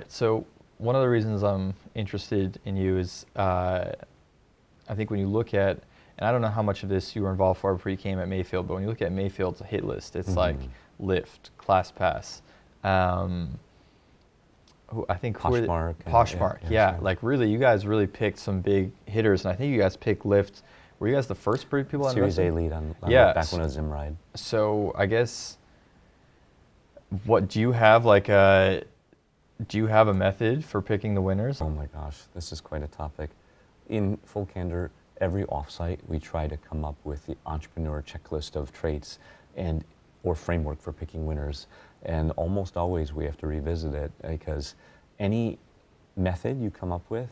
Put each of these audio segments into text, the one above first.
So one of the reasons I'm interested in you is I think when you look at, and I don't know how much of this you were involved for before you came at Mayfield, but when you look at Mayfield's hit list, it's like Lyft, Classpass, I think Poshmark, yeah. Like really, you guys really picked some big hitters, and I think you guys picked Lyft. Were you guys the first people on Series A lead on Lyft back when it was Zimride? So I guess, what do you have like a? Do you have a method for picking the winners? Oh my gosh, this is quite a topic. In full candor, every offsite we try to come up with the entrepreneur checklist of traits or framework for picking winners. And almost always we have to revisit it because any method you come up with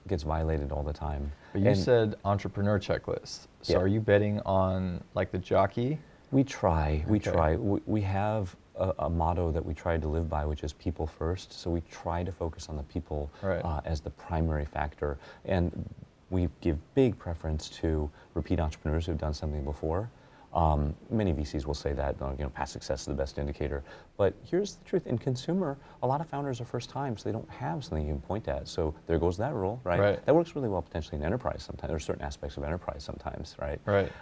gets violated all the time. But you said entrepreneur checklist. So are you betting on like the jockey? We try. We have a motto that we try to live by, which is people first. So we try to focus on the people as the primary factor. And we give big preference to repeat entrepreneurs who've done something before. Many VCs will say that, past success is the best indicator. But here's the truth. In consumer, a lot of founders are first time, so they don't have something you can point at. So there goes that rule, right? That works really well potentially in enterprise sometimes. There are certain aspects of enterprise sometimes, right?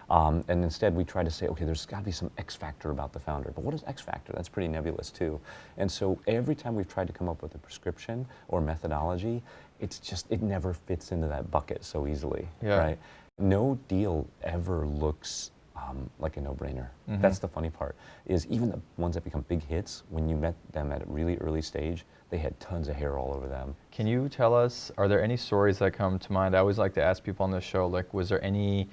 And instead we try to say, okay, there's got to be some X factor about the founder. But what is X factor? That's pretty nebulous too. And so every time we've tried to come up with a prescription or methodology, it never fits into that bucket so easily, right? No deal ever looks like a no-brainer. That's the funny part, is even the ones that become big hits, when you met them at a really early stage, they had tons of hair all over them. Can you tell us, are there any stories that come to mind? I always like to ask people on this show, like, was there any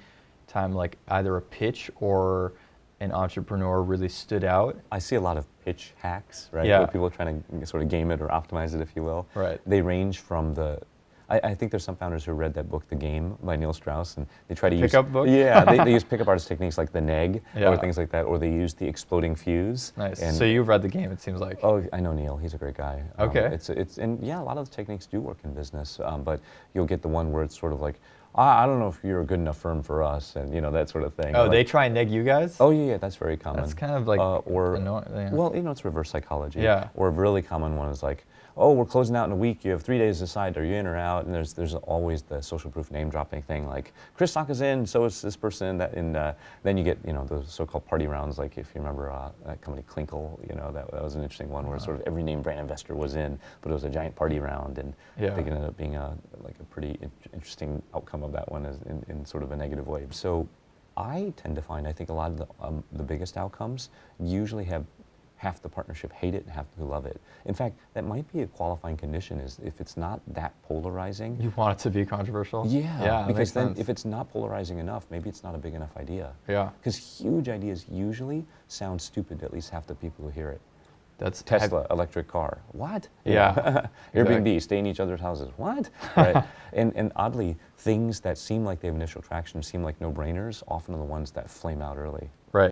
time like either a pitch or an entrepreneur really stood out? I see a lot of pitch hacks, right? Where people are trying to sort of game it or optimize it, if you will. They range from I think there's some founders who read that book, The Game, by Neil Strauss, and they try to use pickup book. Yeah, they use pickup artist techniques like the neg or things like that, or they use the exploding fuse. Nice. And so you've read The Game, it seems like. Oh, I know Neil. He's a great guy. Okay. And yeah, a lot of the techniques do work in business, but you'll get the one where it's sort of like, I don't know if you're a good enough firm for us, and that sort of thing. Oh, like, they try and neg you guys? Oh yeah, that's very common. That's kind of like annoying. Well, it's reverse psychology. Yeah. Or a really common one is like, oh, we're closing out in a week. You have 3 days to decide, are you in or out? And there's always the social proof name dropping thing, like Chris Saka's in, so is this person. Then you get those so-called party rounds, like if you remember that company Klinkle, that was an interesting one where sort of every name brand investor was in, but it was a giant party round, and I think it ended up being a pretty interesting outcome of that one in sort of a negative way. So I tend to find, I think a lot of the biggest outcomes usually have half the partnership hate it and half who love it. In fact, that might be a qualifying condition, is if it's not that polarizing. You want it to be controversial? Yeah, because then if it's not polarizing enough, maybe it's not a big enough idea. Yeah. Because huge ideas usually sound stupid to at least half the people who hear it. That's Tesla, electric car. What? Yeah. Airbnb, stay in each other's houses. What? Right? And oddly, things that seem like they have initial traction, seem like no-brainers, often are the ones that flame out early. Right.